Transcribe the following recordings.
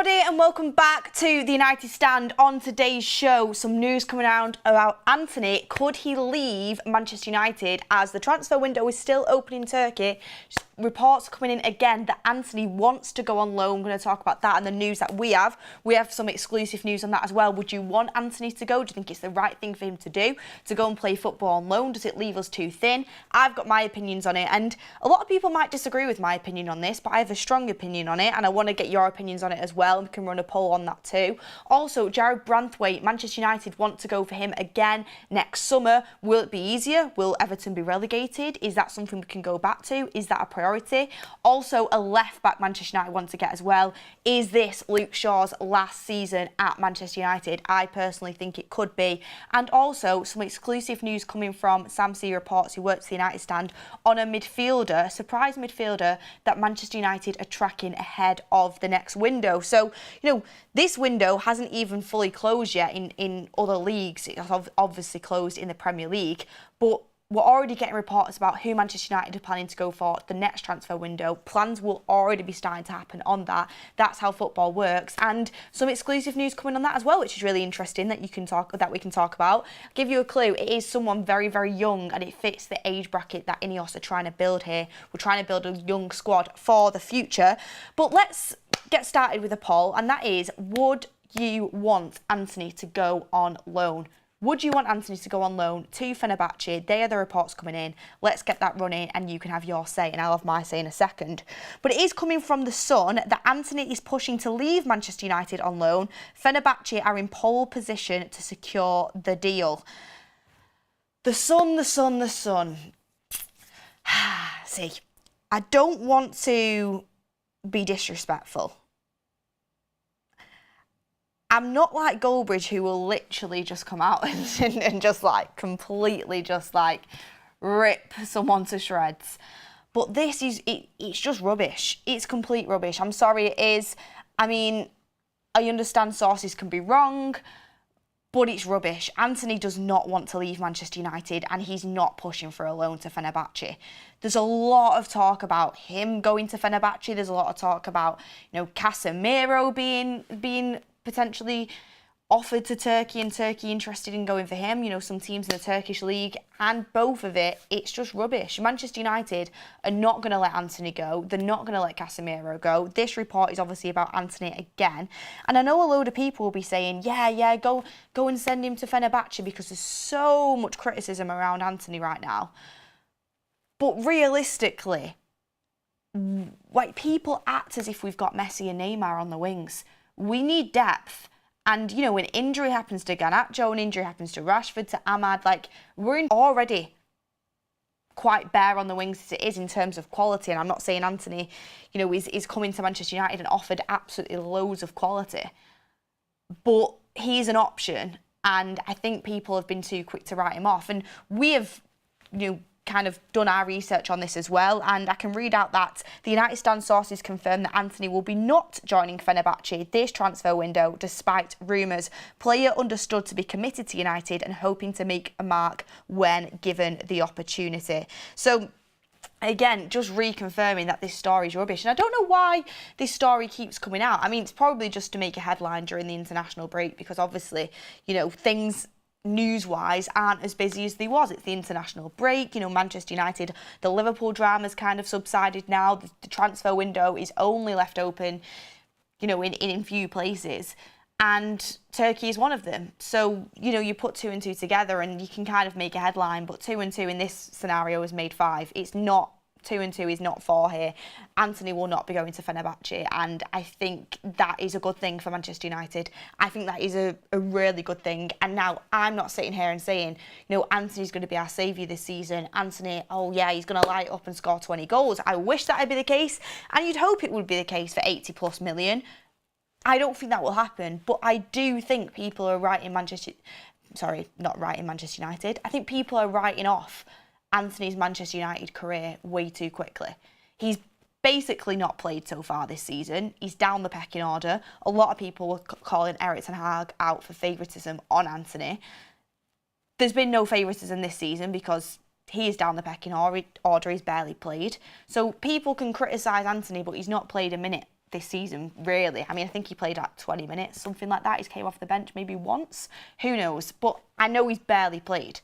everybody, and welcome back to the United Stand. On today's show, some news coming out about Antony. Could he leave Manchester United as the transfer window is still open in Turkey? Reports coming in again that Antony wants to go on loan. We're going to talk about that and the news that we have. We have some exclusive news on that as well. Would you want Antony to go? Do you think it's the right thing for him to do, to go and play football on loan? Does it leave us too thin? I've got my opinions on it, and a lot of people might disagree with my opinion on this, but I have a strong opinion on it, and I want to get your opinions on it as well. We can run a poll on that too. Also, Jarrad Branthwaite, Manchester United want to go for him again next summer. Will it be easier? Will Everton be relegated? Is that something we can go back to? Is that a priority? Also, a left-back Manchester United want to get as well. Is this Luke Shaw's last season at Manchester United? I personally think it could be. And also, some exclusive news coming from Sam C Reports, who works for the United Stand, on a midfielder, a surprise midfielder that Manchester United are tracking ahead of the next window. So, you know, this window hasn't even fully closed yet in other leagues. It has obviously closed in the Premier League, but we're already getting reports about who Manchester United are planning to go for the next transfer window. Plans will already be starting to happen on that. That's how football works, and some exclusive news coming on that as well, which is really interesting that we can talk about. I'll give you a clue. It is someone very, very young, and it fits the age bracket that Ineos are trying to build here. We're trying to build a young squad for the future. But let's get started with a poll, and that is: would you want Antony to go on loan? Would you want Antony to go on loan to Fenerbahce? They are the reports coming in. Let's get that running and you can have your say, and I'll have my say in a second. But it is coming from The Sun that Antony is pushing to leave Manchester United on loan. Fenerbahce are in pole position to secure the deal. The Sun, The Sun, The Sun. See, I don't want to be disrespectful. I'm not like Goldbridge, who will literally just come out and just like completely just like rip someone to shreds. But this is, it's just rubbish. It's complete rubbish. I'm sorry, it is. I mean, I understand sources can be wrong, but it's rubbish. Antony does not want to leave Manchester United, and he's not pushing for a loan to Fenerbahce. There's a lot of talk about him going to Fenerbahce. There's a lot of talk about, you know, Casemiro being potentially offered to Turkey, and Turkey interested in going for him. You know, some teams in the Turkish league, and both of it, it's just rubbish. Manchester United are not going to let Antony go. They're not going to let Casemiro go. This report is obviously about Antony again, and I know a load of people will be saying, yeah, go and send him to Fenerbahce, because there's so much criticism around Antony right now. But realistically, like, people act as if we've got Messi and Neymar on the wings. We need depth. And, you know, when injury happens to Garnacho, and injury happens to Rashford, to Ahmad, like, we're already quite bare on the wings as it is in terms of quality. And I'm not saying Antony, you know, is coming to Manchester United and offered absolutely loads of quality. But he's an option, and I think people have been too quick to write him off. And we have, you know, kind of done our research on this as well, and I can read out that the United Stand sources confirm that Antony will be not joining Fenerbahce this transfer window, despite rumours. Player understood to be committed to United and hoping to make a mark when given the opportunity. So again, just reconfirming that this story is rubbish. And I don't know why this story keeps coming out. I mean, it's probably just to make a headline during the international break, because obviously, you know, things news-wise aren't as busy as they was. It's the international break. You know, Manchester United, the Liverpool drama's kind of subsided now. The transfer window is only left open, you know, in few places, and Turkey is one of them. So, you know, you put 2 and 2 together and you can kind of make a headline, but 2 and 2 in this scenario has made 5. It's not 2 and 2 is not 4 here. Antony will not be going to Fenerbahce, and I think that is a good thing for Manchester United. I think that is a really good thing. And now, I'm not sitting here and saying, you know, Antony's going to be our saviour this season. Antony, oh yeah, he's going to light up and score 20 goals. I wish that would be the case, and you'd hope it would be the case for 80+ million. I don't think that will happen, but I do think people are writing Manchester... Sorry, not writing Manchester United. I think people are writing off Antony's Manchester United career way too quickly. He's basically not played so far this season. He's down the pecking order. A lot of people were calling Ten Hag out for favouritism on Antony. There's been no favouritism this season because he is down the pecking order. He's barely played. So people can criticise Antony, but he's not played a minute this season, really. I mean, I think he played at 20 minutes, something like that. He's came off the bench maybe once. Who knows? But I know he's barely played.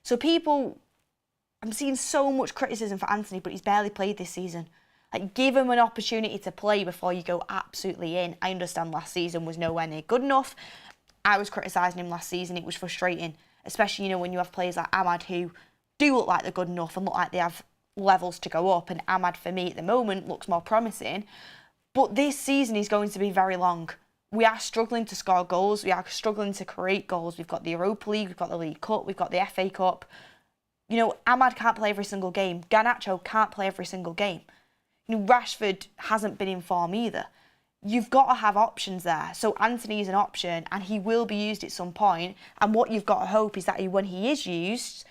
So I'm seeing so much criticism for Antony, but he's barely played this season. Like, give him an opportunity to play before you go absolutely in. I understand last season was nowhere near good enough. I was criticising him last season. It was frustrating, especially, you know, when you have players like Ahmad who do look like they're good enough and look like they have levels to go up. And Ahmad, for me, at the moment, looks more promising. But this season is going to be very long. We are struggling to score goals. We are struggling to create goals. We've got the Europa League, we've got the League Cup, we've got the FA Cup. You know, Ahmad can't play every single game. Garnacho can't play every single game. You know, Rashford hasn't been in form either. You've got to have options there. So Antony is an option and he will be used at some point. And what you've got to hope is that when he is used,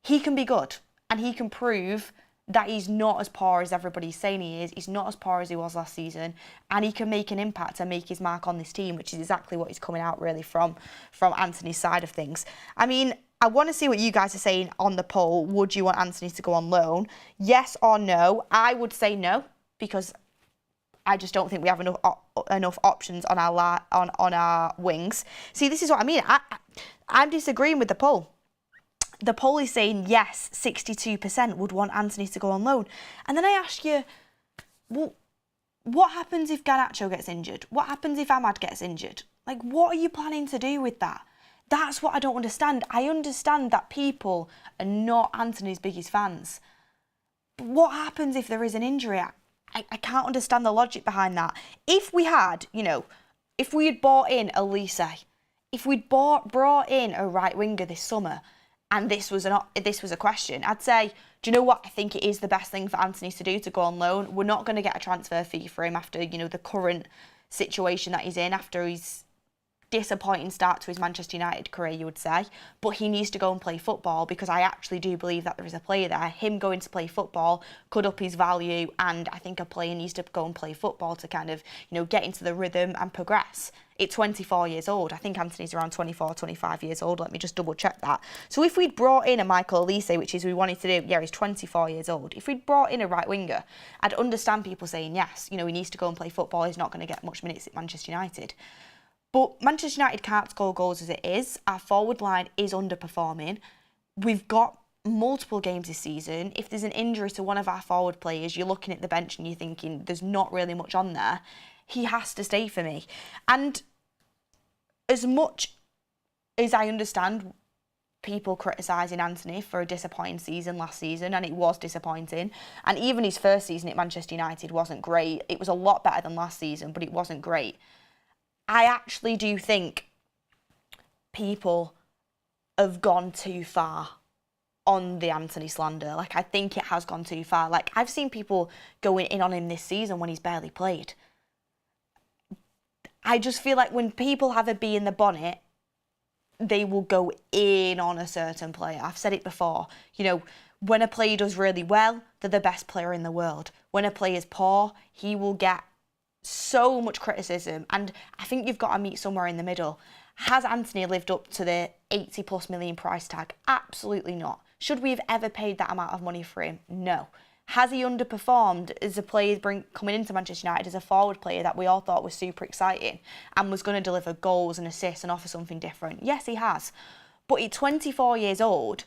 he can be good and he can prove that he's not as poor as everybody's saying he is. He's not as poor as he was last season, and he can make an impact and make his mark on this team, which is exactly what he's coming out really from Antony's side of things. I mean, I want to see what you guys are saying on the poll. Would you want Antony to go on loan? Yes or no? I would say no, because I just don't think we have enough options on our wings. See, this is what I mean. I'm disagreeing with the poll. The poll is saying, yes, 62% would want Antony to go on loan. And then I ask you, well, what happens if Garnacho gets injured? What happens if Ahmad gets injured? Like, what are you planning to do with that? That's what I don't understand. I understand that people are not Antony's biggest fans. But what happens if there is an injury? I can't understand the logic behind that. If we had, you know, if we had bought in Elise, if we'd brought in a right winger this summer, and this was a question, I'd say, do you know what? I think it is the best thing for Antony to do, to go on loan. We're not going to get a transfer fee for him after, you know, the current situation that he's in, after his disappointing start to his Manchester United career, you would say. But he needs to go and play football, because I actually do believe that there is a player there. Him going to play football could up his value, and I think a player needs to go and play football to kind of, you know, get into the rhythm and progress. It's 24 years old. I think Antony's around 24, 25 years old. Let me just double check that. So if we'd brought in a Michael Elise, which is we wanted to do, yeah, he's 24 years old. If we'd brought in a right winger, I'd understand people saying, yes, you know, he needs to go and play football. He's not going to get much minutes at Manchester United. But Manchester United can't score goals as it is. Our forward line is underperforming. We've got multiple games this season. If there's an injury to one of our forward players, you're looking at the bench and you're thinking there's not really much on there. He has to stay for me. And as much as I understand people criticising Antony for a disappointing season last season, and it was disappointing, and even his first season at Manchester United wasn't great. It was a lot better than last season, but it wasn't great. I actually do think people have gone too far on the Antony slander. Like, I think it has gone too far. Like, I've seen people going in on him this season when he's barely played. I just feel like when people have a bee in the bonnet, they will go in on a certain player. I've said it before. You know, when a player does really well, they're the best player in the world. When a player is poor, he will get so much criticism. And I think you've got to meet somewhere in the middle. Has Antony lived up to the 80+ million price tag? Absolutely not. Should we have ever paid that amount of money for him? No. Has he underperformed as a player coming into Manchester United as a forward player that we all thought was super exciting and was going to deliver goals and assists and offer something different? Yes, he has. But at 24 years old,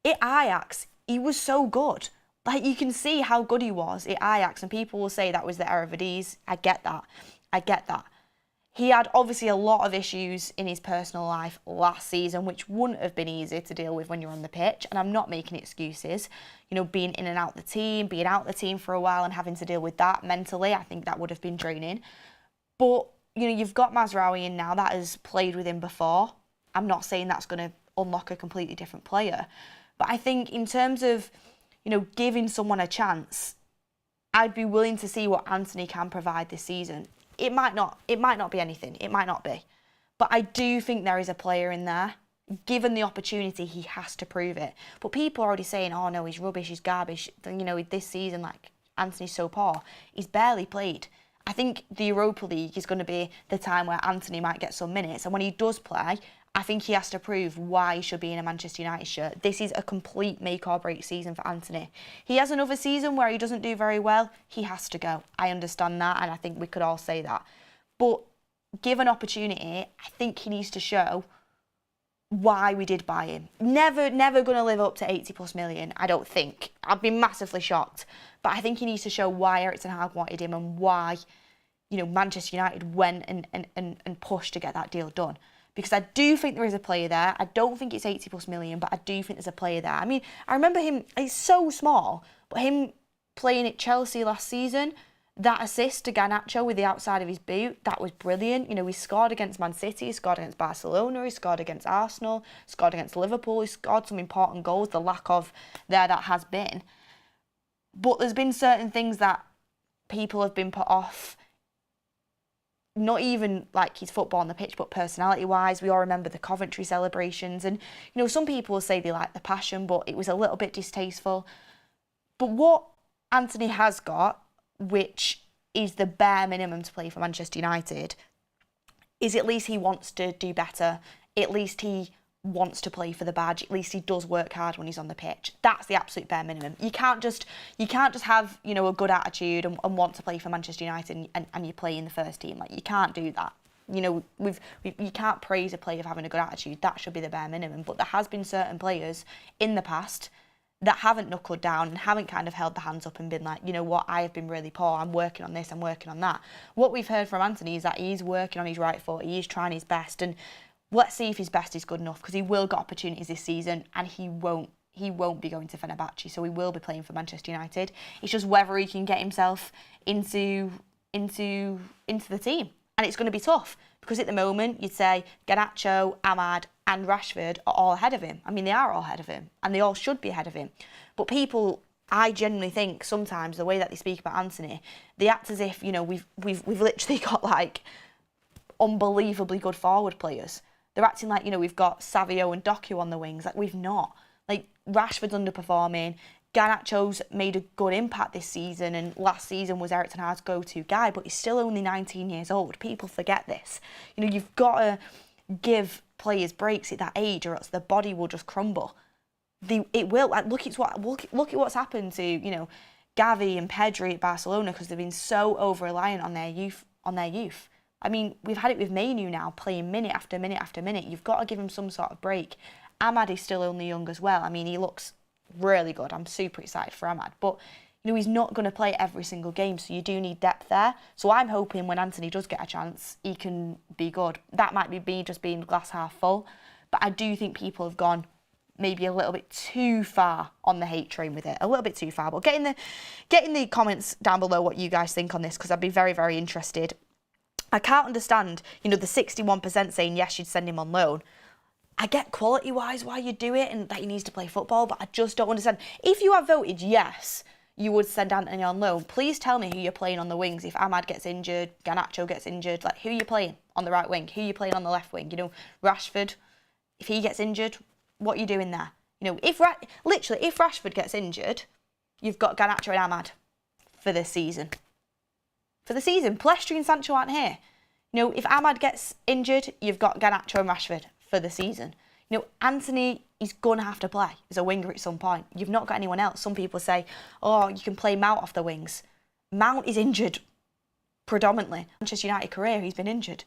at Ajax, he was so good. Like, you can see how good he was at Ajax, and people will say that was the Eredivisie. I get that. He had obviously a lot of issues in his personal life last season, which wouldn't have been easy to deal with when you're on the pitch. And I'm not making excuses. You know, being in and out the team, being out the team for a while and having to deal with that mentally, I think that would have been draining. But, you know, you've got Mazraoui in now that has played with him before. I'm not saying that's going to unlock a completely different player. But I think in terms of, you know, giving someone a chance, I'd be willing to see what Antony can provide this season. It might not be anything. It might not be. But I do think there is a player in there. Given the opportunity, he has to prove it. But people are already saying, oh no, he's rubbish, he's garbage. You know, this season, like, Antony's so poor. He's barely played. I think the Europa League is going to be the time where Antony might get some minutes. And when he does play, I think he has to prove why he should be in a Manchester United shirt. This is a complete make or break season for Antony. He has another season where he doesn't do very well. He has to go. I understand that, and I think we could all say that. But given opportunity, I think he needs to show why we did buy him. Never going to live up to 80 plus million, I don't think. I'd be massively shocked. But I think he needs to show why Ten Hag wanted him and why, Manchester United went and pushed to get that deal done. Because I do think there is a player there. I don't think it's 80 plus million, but I do think there's a player there. I mean, I remember him, he's so small, but him playing at Chelsea last season, that assist to Garnacho with the outside of his boot, that was brilliant. He scored against Man City, he scored against Barcelona, he scored against Arsenal, scored against Liverpool, he scored some important goals, the lack of there that has been. But there's been certain things that people have been put off, not even like his football on the pitch, but personality-wise. We all remember the Coventry celebrations. And, some people will say they like the passion, but it was a little bit distasteful. But what Antony has got, which is the bare minimum to play for Manchester United, is at least he wants to do better. At least he wants to play for the badge. At least he does work hard when he's on the pitch. That's the absolute bare minimum. You can't just have a good attitude and want to play for Manchester United and you play in the first team. Like, you can't do that. You can't praise a player for having a good attitude. That should be the bare minimum. But there has been certain players in the past that haven't knuckled down and haven't kind of held the hands up and been like, what, I have been really poor, I'm working on this, I'm working on that. What we've heard from Antony is that he's working on his right foot, he is trying his best, and let's see if his best is good enough, because he will get opportunities this season and he won't be going to Fenerbahce, so he will be playing for Manchester United. It's just whether he can get himself into the team. And it's going to be tough, because at the moment you'd say Garnacho, Ahmad and Rashford are all ahead of him. I mean, they are all ahead of him, and they all should be ahead of him. But people, I genuinely think sometimes the way that they speak about Antony, they act as if, we've literally got like unbelievably good forward players. They're acting like, we've got Savio and Doku on the wings. Like, we've not. Like, Rashford's underperforming. Garnacho's made a good impact this season, and last season was Ten Hag's go-to guy, but he's still only 19 years old. People forget this. You've got to give players breaks at that age, or else the body will just crumble. It will. Like, look at what's happened to Gavi and Pedri at Barcelona, because they've been so over-reliant on their youth. I mean, we've had it with Manu now, playing minute after minute after minute. You've got to give him some sort of break. Ahmad is still only young as well. I mean, he looks really good. I'm super excited for Ahmad. But, he's not going to play every single game, so you do need depth there. So I'm hoping when Antony does get a chance, he can be good. That might be me just being glass half full. But I do think people have gone maybe a little bit too far on the hate train with it. A little bit too far. But get in the comments down below what you guys think on this, because I'd be very, very interested. I can't understand, the 61% saying yes, you'd send him on loan. I get quality-wise why you do it and that he needs to play football, but I just don't understand. If you have voted yes, you would send Antony on loan, please tell me who you're playing on the wings. If Ahmad gets injured, Garnacho gets injured, like, who are you playing on the right wing? Who are you playing on the left wing? Rashford, if he gets injured, what are you doing there? If Rashford gets injured, you've got Garnacho and Ahmad for this season. Palestri and Sancho aren't here. If Ahmad gets injured, you've got Garnacho and Rashford for the season. Antony is going to have to play as a winger at some point. You've not got anyone else. Some people say, you can play Mount off the wings. Mount is injured predominantly. Manchester United career, he's been injured.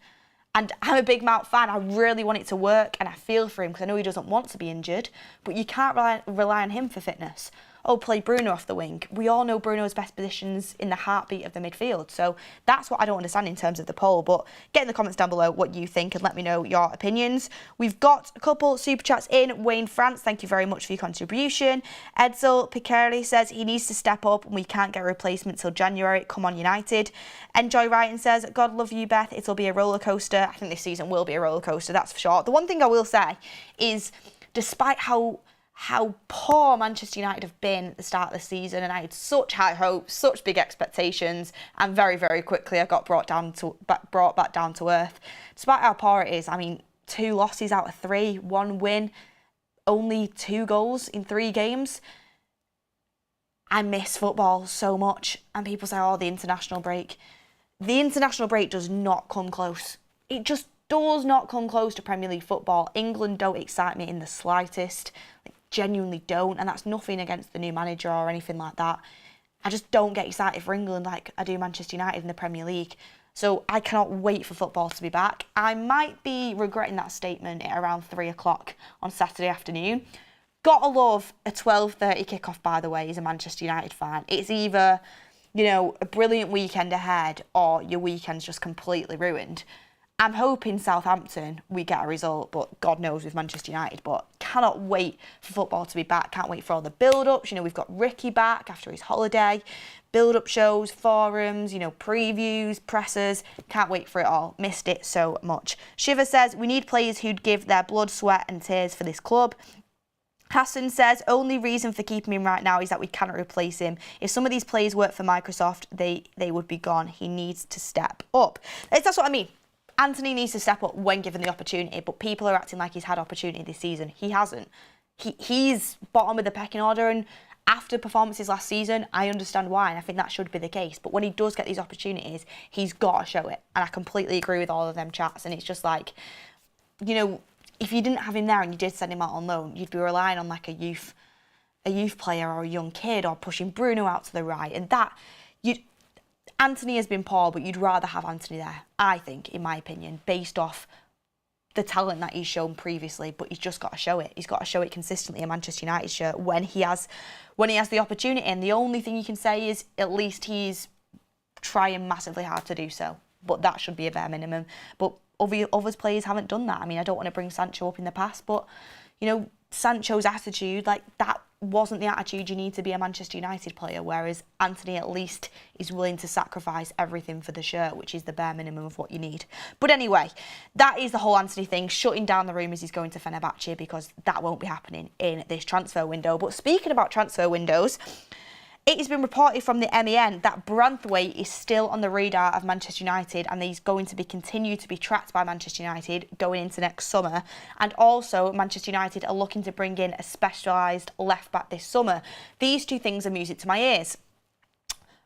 And I'm a big Mount fan. I really want it to work, and I feel for him because I know he doesn't want to be injured, but you can't rely on him for fitness. Play Bruno off the wing. We all know Bruno's best positions in the heartbeat of the midfield. So that's what I don't understand in terms of the poll. But get in the comments down below what you think and let me know your opinions. We've got a couple super chats in. Wayne France, thank you very much for your contribution. Edsel Picardi says he needs to step up and we can't get a replacement till January. Come on, United. Enjoy Ryan says, God love you, Beth. It'll be a roller coaster. I think this season will be a roller coaster, that's for sure. The one thing I will say is, despite how poor Manchester United have been at the start of the season, and I had such high hopes, such big expectations, and very, very quickly I got brought back down to earth. Despite how poor it is, I mean, 2 losses out of 3, 1 win, only 2 goals in 3 games. I miss football so much, and people say, the international break. The international break does not come close. It just does not come close to Premier League football. England don't excite me in the slightest. Like, genuinely don't. And that's nothing against the new manager or anything like that. I just don't get excited for England like I do Manchester United in the Premier League. So I cannot wait for football to be back. I might be regretting that statement at around 3 o'clock on Saturday afternoon. Gotta love a 12:30 kickoff, by the way, as a Manchester United fan. It's either, you know, a brilliant weekend ahead or your weekend's just completely ruined. I'm hoping Southampton we get a result, but God knows with Manchester United. But cannot wait for football to be back. Can't wait for all the build-ups. You know, we've got Ricky back after his holiday. Build-up shows, forums, you know, previews, pressers. Can't wait for it all. Missed it so much. Shiva says, we need players who'd give their blood, sweat and tears for this club. Hassan says, only reason for keeping him right now is that we cannot replace him. If some of these players work for Microsoft, they would be gone. He needs to step up. That's what I mean. Antony needs to step up when given the opportunity, but people are acting like he's had opportunity this season. He hasn't. He's bottom of the pecking order, and after performances last season, I understand why, and I think that should be the case. But when he does get these opportunities, he's got to show it. And I completely agree with all of them chats, and it's just like, you know, if you didn't have him there and you did send him out on loan, you'd be relying on like a youth player or a young kid, or pushing Bruno out to the right, and that Antony has been poor, but you'd rather have Antony there, I think, in my opinion, based off the talent that he's shown previously. But he's just got to show it. He's got to show it consistently in Manchester United shirt when he has the opportunity. And the only thing you can say is at least he's trying massively hard to do so. But that should be a bare minimum. But other players haven't done that. I mean, I don't want to bring Sancho up in the past, but, you know, Sancho's attitude, like, that wasn't the attitude you need to be a Manchester United player, whereas Antony at least is willing to sacrifice everything for the shirt, which is the bare minimum of what you need. But anyway, that is the whole Antony thing, shutting down the rumours he's going to Fenerbahce, because that won't be happening in this transfer window. But speaking about transfer windows, it has been reported from the MEN that Branthwaite is still on the radar of Manchester United, and he's going to continue to be tracked by Manchester United going into next summer. And also, Manchester United are looking to bring in a specialised left-back this summer. These two things are music to my ears.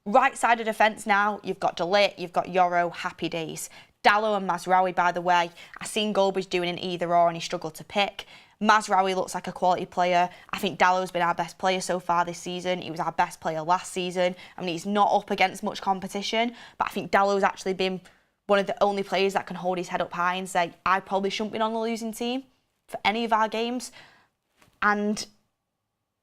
Right side of defence now, you've got De Ligt, you've got Yoro, happy days. Dalot and Mazraoui, by the way, I've seen Goldbridge doing an either-or and he struggled to pick. Mazraoui looks like a quality player. I think Dalot's been our best player so far this season. He was our best player last season. I mean, he's not up against much competition, but I think Dalot's actually been one of the only players that can hold his head up high and say, I probably shouldn't be on the losing team for any of our games. And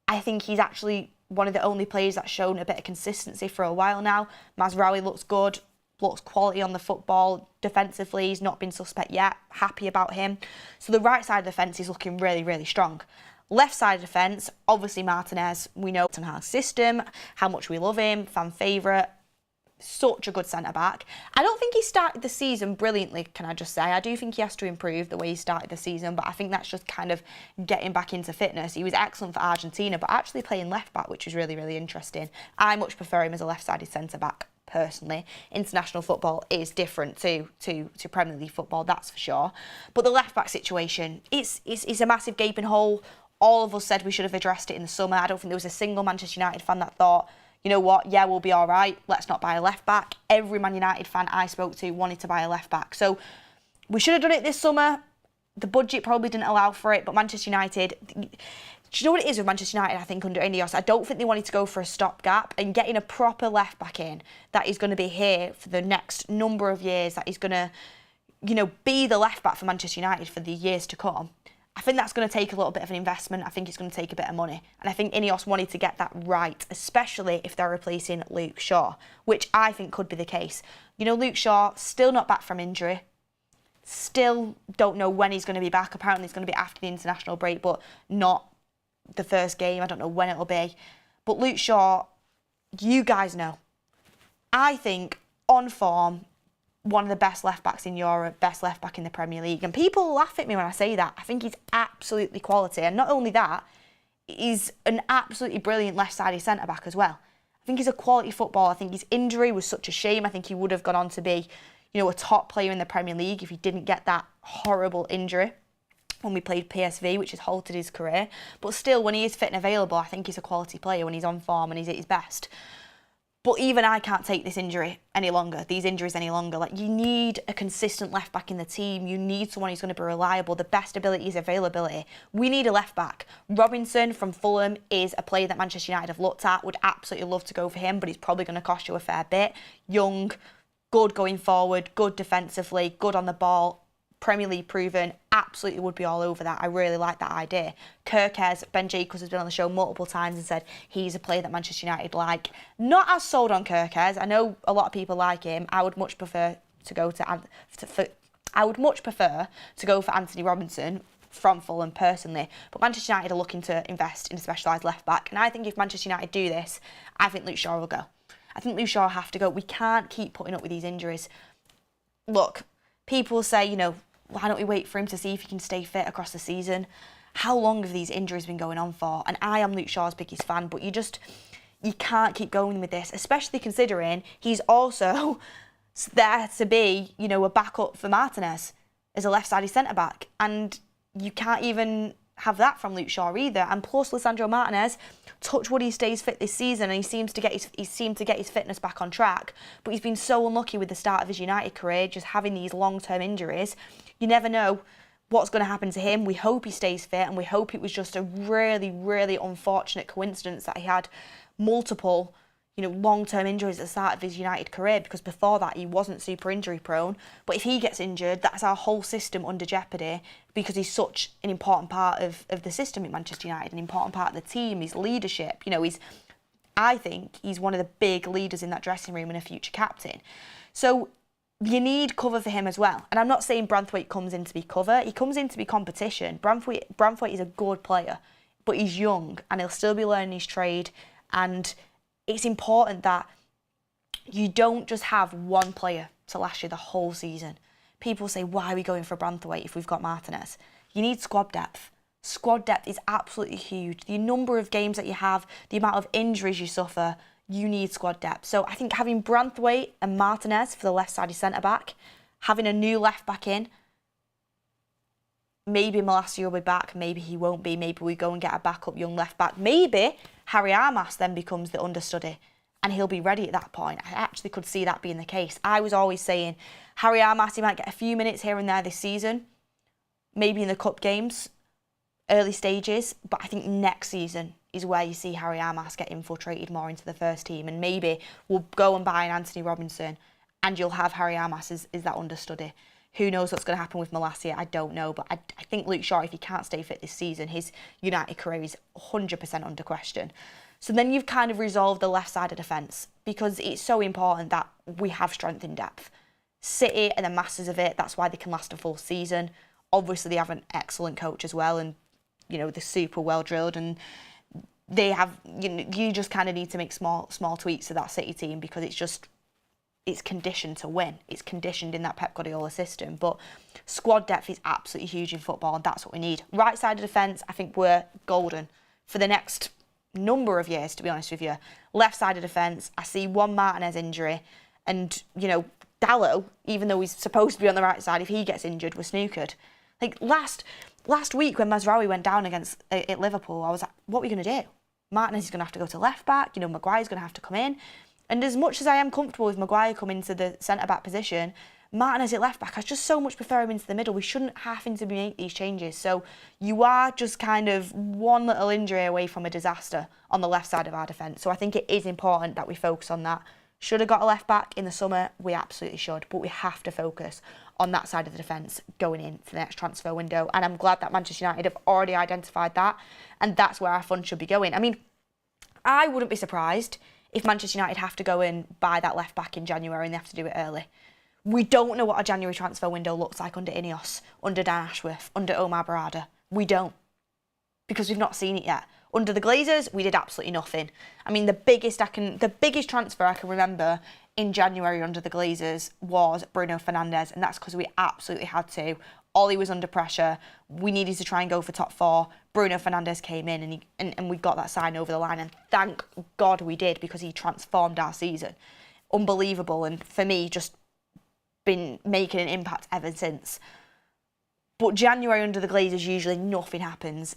I think he's actually one of the only players that's shown a bit of consistency for a while now. Mazraoui looks good, looks quality on the football. Defensively, he's not been suspect yet. Happy about him. So the right side of the defence is looking really, really strong. Left side of defence, obviously Martinez. We know Ten Hag's system, how much we love him, fan favourite. Such a good centre-back. I don't think he started the season brilliantly, can I just say. I do think he has to improve the way he started the season, but I think that's just kind of getting back into fitness. He was excellent for Argentina, but actually playing left-back, which is really, really interesting. I much prefer him as a left-sided centre-back, personally. International football is different to Premier League football, that's for sure. But the left-back situation, it's a massive gaping hole. All of us said we should have addressed it in the summer. I don't think there was a single Manchester United fan that thought, you know what, yeah, we'll be all right, let's not buy a left-back. Every Man United fan I spoke to wanted to buy a left-back. So we should have done it this summer. The budget probably didn't allow for it, but Manchester United, do you know what it is with Manchester United, I think, under Ineos? I don't think they wanted to go for a stopgap, and getting a proper left-back in that is going to be here for the next number of years, that is going to, you know, be the left-back for Manchester United for the years to come. I think that's going to take a little bit of an investment. I think it's going to take a bit of money. And I think Ineos wanted to get that right, especially if they're replacing Luke Shaw, which I think could be the case. You know, Luke Shaw, still not back from injury. Still don't know when he's going to be back. Apparently it's going to be after the international break, but not the first game. I don't know when it'll be. But Luke Shaw, you guys know. I think, on form, one of the best left-backs in Europe, best left-back in the Premier League. And people laugh at me when I say that. I think he's absolutely quality. And not only that, he's an absolutely brilliant left-sided centre-back as well. I think he's a quality footballer. I think his injury was such a shame. I think he would have gone on to be, you know, a top player in the Premier League if he didn't get that horrible injury when we played PSV, which has halted his career. But still, when he is fit and available, I think he's a quality player when he's on form and he's at his best. But even I can't take these injuries any longer. Like, you need a consistent left back in the team. You need someone who's going to be reliable. The best ability is availability. We need a left back. Robinson from Fulham is a player that Manchester United have looked at. Would absolutely love to go for him, but he's probably going to cost you a fair bit. Young, good going forward, good defensively, good on the ball. Premier League proven, absolutely would be all over that. I really like that idea. Kirkes, Ben Jacobs has been on the show multiple times and said he's a player that Manchester United like. Not as sold on Kirkes. I know a lot of people like him. I would much prefer to go for Antony Robinson from Fulham personally. But Manchester United are looking to invest in a specialised left back, and I think if Manchester United do this, I think Luke Shaw will go. I think Luke Shaw will have to go. We can't keep putting up with these injuries. Look, people say, you know, why don't we wait for him to see if he can stay fit across the season? How long have these injuries been going on for? And I am Luke Shaw's biggest fan, but you can't keep going with this, especially considering he's also there to be, you know, a backup for Martinez as a left-sided centre-back. And you can't even have that from Luke Shaw either. And plus, Lisandro Martinez, touch wood, he stays fit this season, and he seemed to get his fitness back on track. But he's been so unlucky with the start of his United career, just having these long-term injuries. You never know what's going to happen to him. We hope he stays fit, and we hope it was just a really, really unfortunate coincidence that he had multiple, you know, long-term injuries at the start of his United career, because before that he wasn't super injury prone. But if he gets injured, that's our whole system under jeopardy, because he's such an important part of the system at Manchester United, an important part of the team, his leadership. You know, I think he's one of the big leaders in that dressing room and a future captain. So you need cover for him as well. And I'm not saying Branthwaite comes in to be cover. He comes in to be competition. Branthwaite is a good player, but he's young and he'll still be learning his trade. And it's important that you don't just have one player to last you the whole season. People say, why are we going for Branthwaite if we've got Martinez? You need squad depth. Squad depth is absolutely huge. The number of games that you have, the amount of injuries you suffer, you need squad depth. So I think having Branthwaite and Martinez for the left-sided centre-back, having a new left-back in, maybe Malacia will be back, maybe he won't be, maybe we go and get a backup young left-back. Maybe Harry Armas then becomes the understudy and he'll be ready at that point. I actually could see that being the case. I was always saying Harry Armas, he might get a few minutes here and there this season, maybe in the cup games, early stages, but I think next season is where you see Harry Armas get infiltrated more into the first team, and maybe we'll go and buy an Antony Robinson and you'll have Harry Armas as that understudy. Who knows what's going to happen with Malacia? I don't know, but I think Luke Shaw, if he can't stay fit this season, his United career is 100% under question. So then you've kind of resolved the left side of defence, because it's so important that we have strength in depth. City are the masters of it. That's why they can last a full season. Obviously, they have an excellent coach as well, and you know, they're super well drilled, and they have, you know, you just kind of need to make small tweaks to that City team, because it's conditioned to win. It's conditioned in that Pep Guardiola system. But squad depth is absolutely huge in football, and that's what we need. Right side of defence, I think we're golden for the next number of years, to be honest with you. Left side of defence, I see one Martinez injury, and, you know, Dallo, even though he's supposed to be on the right side, if he gets injured, we're snookered. Like, last week when Mazraoui went down against at Liverpool, I was like, what are we going to do? Martinez is going to have to go to left back, you know, Maguire's going to have to come in. And as much as I am comfortable with Maguire coming to the centre-back position, Martinez at left-back, I just so much prefer him into the middle. We shouldn't have to make these changes. So you are just kind of one little injury away from a disaster on the left side of our defence. So I think it is important that we focus on that. Should have got a left-back in the summer? We absolutely should. But we have to focus on that side of the defence going into the next transfer window. And I'm glad that Manchester United have already identified that. And that's where our funds should be going. I mean, I wouldn't be surprised if Manchester United have to go and buy that left back in January and they have to do it early. We don't know what a January transfer window looks like under Ineos, under Dan Ashworth, under Omar Barada. We don't, because we've not seen it yet. Under the Glazers, we did absolutely nothing. I mean, the biggest transfer I can remember in January under the Glazers was Bruno Fernandes, and that's because we absolutely had to. Ollie was under pressure. We needed to try and go for top four. Bruno Fernandes came in and we got that sign over the line. And thank God we did, because he transformed our season. Unbelievable. And for me, just been making an impact ever since. But January under the Glazers, usually nothing happens.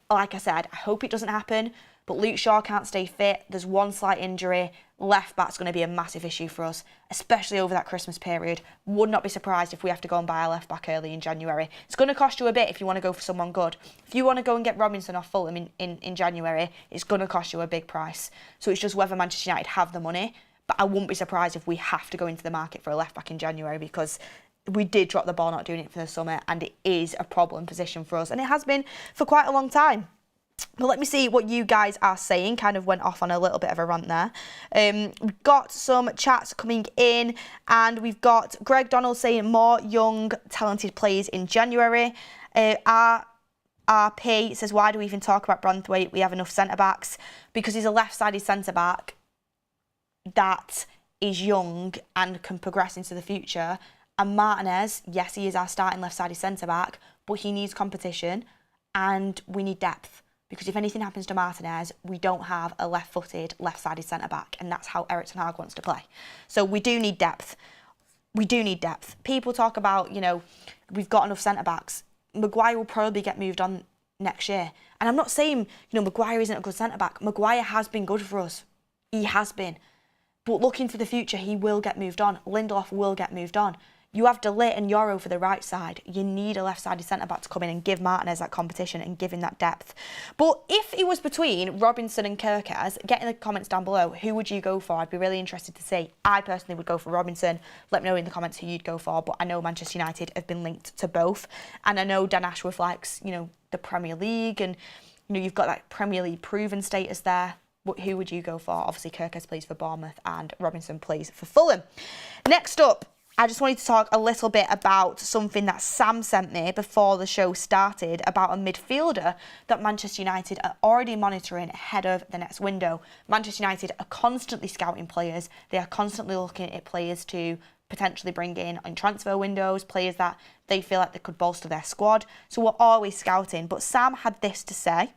Like I said, I hope it doesn't happen. But Luke Shaw can't stay fit. There's one slight injury. Left back's going to be a massive issue for us, especially over that Christmas period. Would not be surprised if we have to go and buy a left back early in January. It's going to cost you a bit if you want to go for someone good. If you want to go and get Robinson off Fulham in January, it's going to cost you a big price. So it's just whether Manchester United have the money. But I wouldn't be surprised if we have to go into the market for a left back in January, because we did drop the ball not doing it for the summer, and it is a problem position for us, and it has been for quite a long time. But let me see what you guys are saying. Kind of went off on a little bit of a rant there. We've got some chats coming in, and we've got Greg Donald saying more young, talented players in January. RP says, why do we even talk about Branthwaite? We have enough centre-backs. Because he's a left-sided centre-back that is young and can progress into the future. And Martinez, yes, he is our starting left-sided centre-back, but he needs competition and we need depth. Because if anything happens to Martinez, we don't have a left-footed, left-sided centre-back, and that's how Ten Hag wants to play. So we do need depth. We do need depth. People talk about, we've got enough centre-backs. Maguire will probably get moved on next year. And I'm not saying, Maguire isn't a good centre-back. Maguire has been good for us. He has been. But looking for the future, he will get moved on. Lindelof will get moved on. You have De Ligt and Yoro for the right side. You need a left-sided centre-back to come in and give Martinez that competition and give him that depth. But if it was between Robinson and Kirkaz, get in the comments down below, who would you go for? I'd be really interested to see. I personally would go for Robinson. Let me know in the comments who you'd go for. But I know Manchester United have been linked to both. And I know Dan Ashworth likes, the Premier League. And, you've got that Premier League proven status there. But who would you go for? Obviously, Kirkaz plays for Bournemouth and Robinson plays for Fulham. Next up, I just wanted to talk a little bit about something that Sam sent me before the show started about a midfielder that Manchester United are already monitoring ahead of the next window. Manchester United are constantly scouting players. They are constantly looking at players to potentially bring in on transfer windows, players that they feel like they could bolster their squad. So we're always scouting. But Sam had this to say.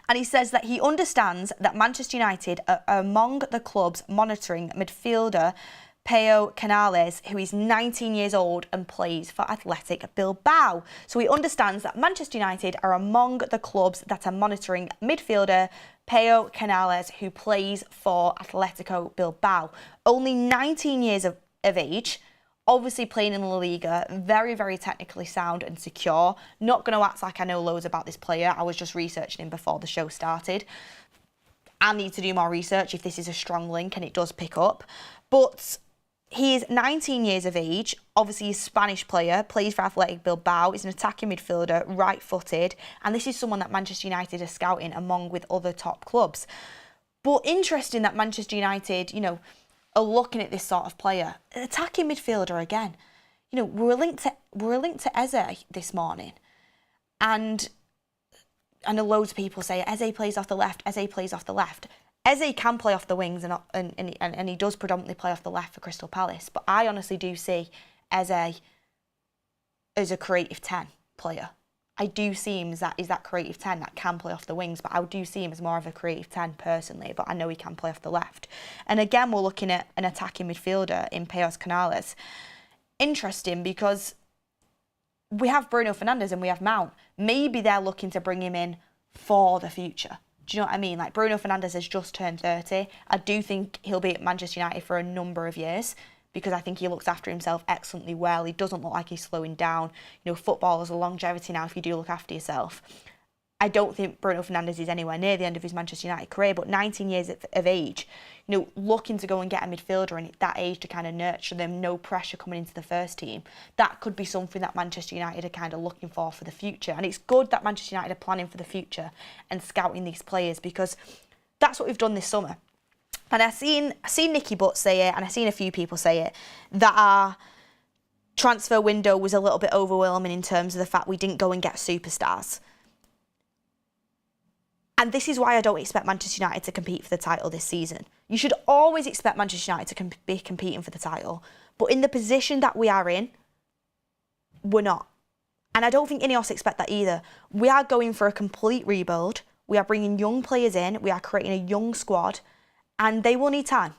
And he says that he understands that Manchester United are among the clubs monitoring midfielder Pau Canales, who is 19 years old and plays for Athletic Bilbao. So he understands that Manchester United are among the clubs that are monitoring midfielder Pau Canales, who plays for Atletico Bilbao. Only 19 years of age, obviously playing in La Liga, very, very technically sound and secure. Not going to act like I know loads about this player. I was just researching him before the show started. I need to do more research if this is a strong link and it does pick up. But he is 19 years of age, obviously a Spanish player, plays for Athletic Bilbao, is an attacking midfielder, right-footed, and this is someone that Manchester United are scouting along with other top clubs. But interesting that Manchester United, are looking at this sort of player. An attacking midfielder again. We were linked to Eze this morning, and I know loads of people say Eze plays off the left, Eze plays off the left. Eze can play off the wings and he does predominantly play off the left for Crystal Palace. But I honestly do see Eze as a creative 10 player. I do see him as that creative 10 that can play off the wings, but I do see him as more of a creative 10 personally, but I know he can play off the left. And again, we're looking at an attacking midfielder in Pau Canales. Interesting because we have Bruno Fernandes and we have Mount. Maybe they're looking to bring him in for the future. Do you know what I mean? Like, Bruno Fernandes has just turned 30. I do think he'll be at Manchester United for a number of years because I think he looks after himself excellently well. He doesn't look like he's slowing down. Football is a longevity now if you do look after yourself. I don't think Bruno Fernandes is anywhere near the end of his Manchester United career, but 19 years of age, looking to go and get a midfielder and at that age to kind of nurture them, no pressure coming into the first team, that could be something that Manchester United are kind of looking for the future. And it's good that Manchester United are planning for the future and scouting these players because that's what we've done this summer. And I've seen Nicky Butt say it, and I've seen a few people say it, that our transfer window was a little bit overwhelming in terms of the fact we didn't go and get superstars. And this is why I don't expect Manchester United to compete for the title this season. You should always expect Manchester United to be competing for the title. But in the position that we are in, we're not. And I don't think Ineos expect that either. We are going for a complete rebuild. We are bringing young players in. We are creating a young squad. And they will need time.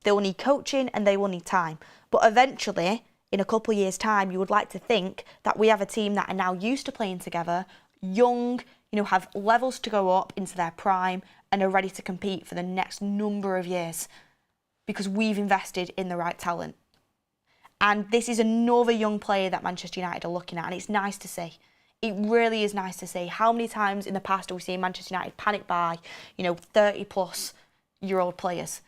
They will need coaching and they will need time. But eventually, in a couple of years' time, you would like to think that we have a team that are now used to playing together, young, have levels to go up into their prime and are ready to compete for the next number of years because we've invested in the right talent. And this is another young player that Manchester United are looking at, and it's nice to see. It really is nice to see. How many times in the past have we seen Manchester United panic buy, 30-plus-year-old players?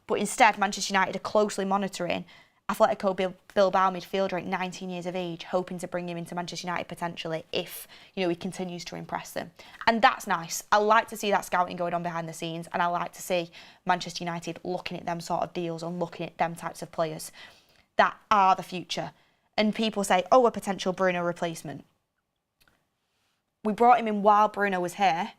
But instead, Manchester United are closely monitoring Atletico Bilbao midfielder at 19 years of age, hoping to bring him into Manchester United potentially if, he continues to impress them. And that's nice. I like to see that scouting going on behind the scenes, and I like to see Manchester United looking at them sort of deals and looking at them types of players that are the future. And people say, a potential Bruno replacement. We brought him in while Bruno was here,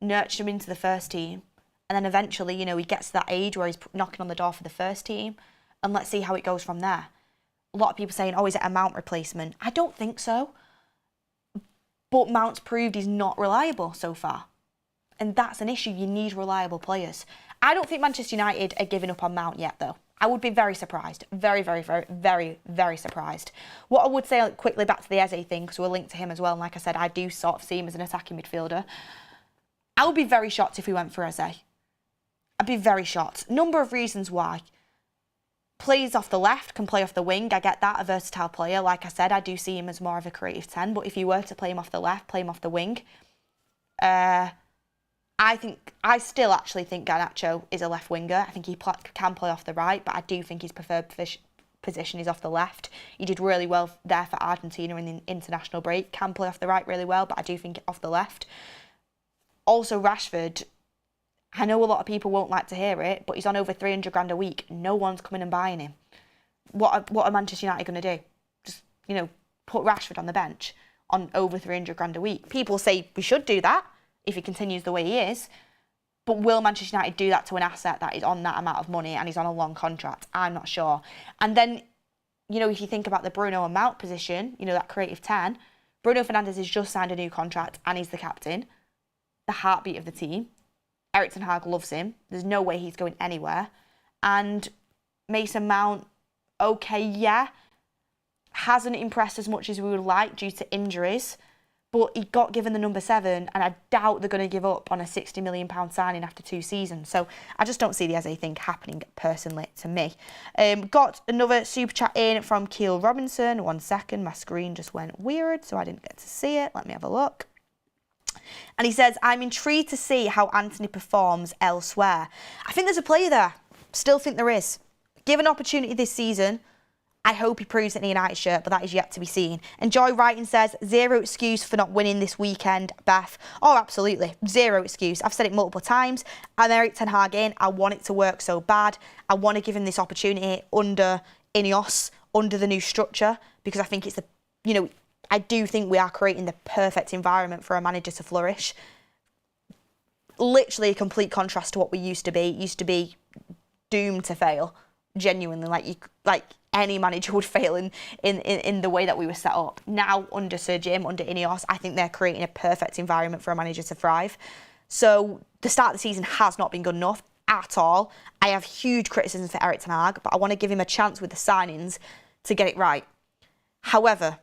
nurtured him into the first team, and then eventually, he gets to that age where he's knocking on the door for the first team, and let's see how it goes from there. A lot of people saying, is it a Mount replacement? I don't think so. But Mount's proved he's not reliable so far. And that's an issue. You need reliable players. I don't think Manchester United are giving up on Mount yet, though. I would be very surprised. Very, very, very, very, very surprised. What I would say quickly back to the Eze thing, because we're linked to him as well, and like I said, I do sort of see him as an attacking midfielder. I would be very shocked if we went for Eze. I'd be very shocked. Number of reasons why. Plays off the left, can play off the wing. I get that, a versatile player. Like I said, I do see him as more of a creative 10, but if you were to play him off the left, play him off the wing, I still actually think Garnacho is a left winger. I think he can play off the right, but I do think his preferred position is off the left. He did really well there for Argentina in the international break. Can play off the right really well, but I do think off the left. Also, Rashford, I know a lot of people won't like to hear it, but he's on over 300 grand a week. No one's coming and buying him. What are Manchester United going to do? Just, put Rashford on the bench on over 300 grand a week. People say we should do that if he continues the way he is. But will Manchester United do that to an asset that is on that amount of money and he's on a long contract? I'm not sure. And then, if you think about the Bruno and Mount position, that creative 10, Bruno Fernandes has just signed a new contract and he's the captain, the heartbeat of the team. Ten Hag loves him. There's no way he's going anywhere. And Mason Mount, hasn't impressed as much as we would like due to injuries, but he got given the number 7, and I doubt they're going to give up on a £60 million signing after 2 seasons. So I just don't see the Eze thing happening personally to me. Got another super chat in from Keel Robinson. 1 second, my screen just went weird, so I didn't get to see it. Let me have a look. And he says, I'm intrigued to see how Antony performs elsewhere. I think there's a player there. Still think there is. Given opportunity this season, I hope he proves it in a United shirt, but that is yet to be seen. And Joy Wrighton says, 0 excuse for not winning this weekend, Beth. Oh, absolutely. 0 excuse. I've said it multiple times. I'm Ten Hag in. I want it to work so bad. I want to give him this opportunity under Ineos, under the new structure, because I think it's I do think we are creating the perfect environment for a manager to flourish. Literally a complete contrast to what we used to be. It used to be doomed to fail, genuinely. Like any manager would fail in the way that we were set up. Now, under Sir Jim, under Ineos, I think they're creating a perfect environment for a manager to thrive. So the start of the season has not been good enough at all. I have huge criticisms for Ten Hag, but I want to give him a chance with the signings to get it right. However,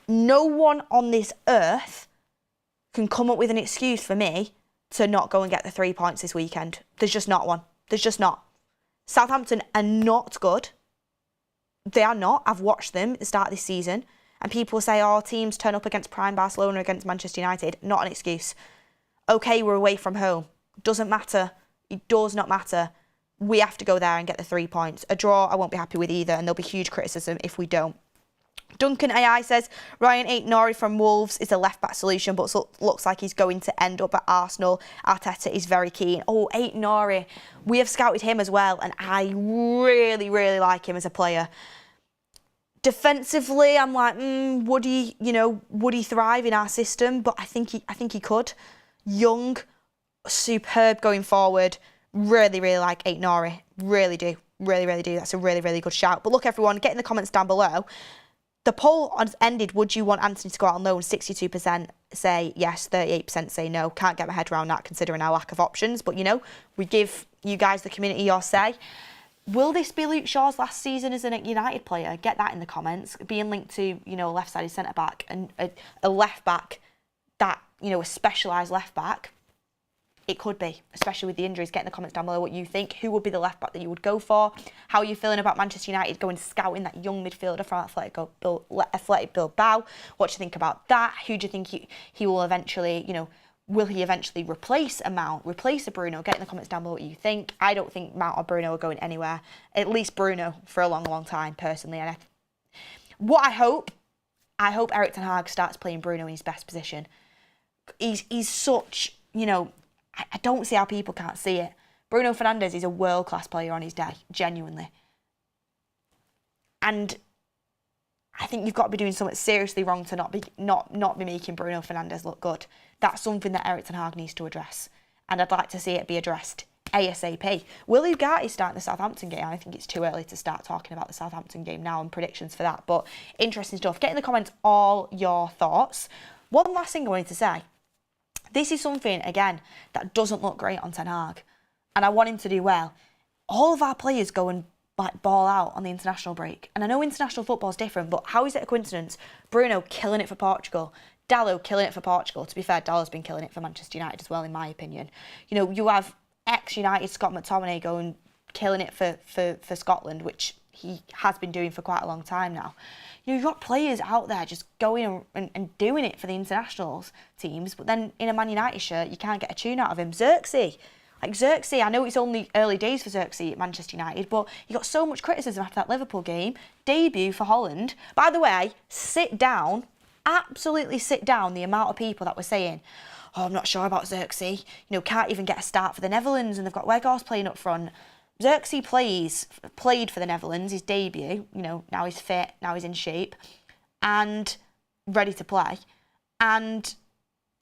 no one on this earth can come up with an excuse for me to not go and get the 3 points this weekend. There's just not one. There's just not. Southampton are not good. They are not. I've watched them at the start of this season. And people say, teams turn up against Prime Barcelona, against Manchester United. Not an excuse. We're away from home. Doesn't matter. It does not matter. We have to go there and get the 3 points. A draw, I won't be happy with either. And there'll be huge criticism if we don't. Duncan AI says, Ryan Antony from Wolves is a left-back solution, but looks like he's going to end up at Arsenal. Arteta is very keen. Antony, we have scouted him as well, and I really, really like him as a player. Defensively, I'm like, would he thrive in our system? But I think he could. Young, superb going forward. Really, really like Antony. Really do. Really, really do. That's a really, really good shout. But look, everyone, get in the comments down below. The poll ended, would you want Antony to go out on loan? 62% say yes, 38% say no. Can't get my head around that considering our lack of options. But, we give you guys, the community, your say. Will this be Luke Shaw's last season as a United player? Get that in the comments. Being linked to, a left-sided centre-back and a left-back that, you know, a specialised left back, it could be, especially with the injuries. Get in the comments down below what you think. Who would be the left back that you would go for? How are you feeling about Manchester United going scouting that young midfielder from Athletic Bilbao? What do you think about that? Who do you think he will eventually, you know, will he eventually replace a Mount, replace a Bruno? Get in the comments down below what you think. I don't think Mount or Bruno are going anywhere. At least Bruno for a long, long time, personally. And what I hope Erik Ten Hag starts playing Bruno in his best position. He's such, you know, I don't see how people can't see it. Bruno Fernandes is a world-class player on his day, genuinely. And I think you've got to be doing something seriously wrong to not be making Bruno Fernandes look good. That's something that Erik Ten Hag needs to address. And I'd like to see it be addressed ASAP. Will Ugarte start in the Southampton game? I think it's too early to start talking about the Southampton game now and predictions for that. But interesting stuff. Get in the comments all your thoughts. One last thing I wanted to say. This is something, again, that doesn't look great on Ten Hag. And I want him to do well. All of our players go and like ball out on the international break. And I know international football is different, but how is it a coincidence? Bruno killing it for Portugal. Dalot killing it for Portugal. To be fair, Dalot's been killing it for Manchester United as well, in my opinion. You know, you have ex-United Scott McTominay going killing it for Scotland, which he has been doing for quite a long time now. You know, you've got players out there just going and doing it for the internationals teams, but then in a Man United shirt, you can't get a tune out of him. Xerxes, I know it's only early days for Xerxes at Manchester United, but he got so much criticism after that Liverpool game. Debut for Holland. By the way, sit down, absolutely sit down, the amount of people that were saying, oh, I'm not sure about Xerxes, you know, can't even get a start for the Netherlands, and they've got Weghorst playing up front. Xerxes played for the Netherlands, his debut, you know, now he's fit, now he's in shape, and ready to play, and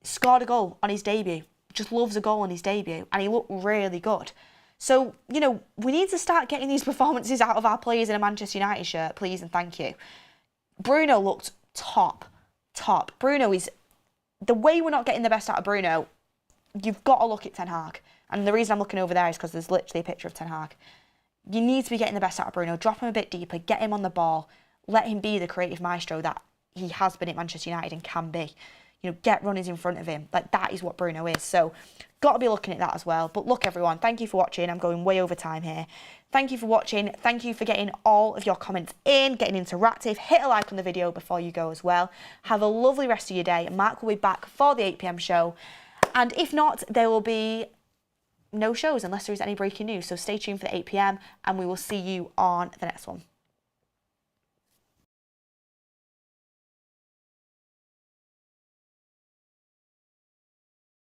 scored a goal on his debut. Just loves a goal on his debut, and he looked really good. So, you know, we need to start getting these performances out of our players in a Manchester United shirt, please and thank you. Bruno looked top. Bruno is, the way we're not getting the best out of Bruno, you've got to look at Ten Hag. And the reason I'm looking over there is because there's literally a picture of Ten Hag. You need to be getting the best out of Bruno. Drop him a bit deeper. Get him on the ball. Let him be the creative maestro that he has been at Manchester United and can be. You know, get runners in front of him. Like, that is what Bruno is. So, got to be looking at that as well. But look, everyone, thank you for watching. I'm going way over time here. Thank you for watching. Thank you for getting all of your comments in, getting interactive. Hit a like on the video before you go as well. Have a lovely rest of your day. Mark will be back for the 8 PM show. And if not, there will be no shows unless there is any breaking news. So stay tuned for the 8 PM and we will see you on the next one.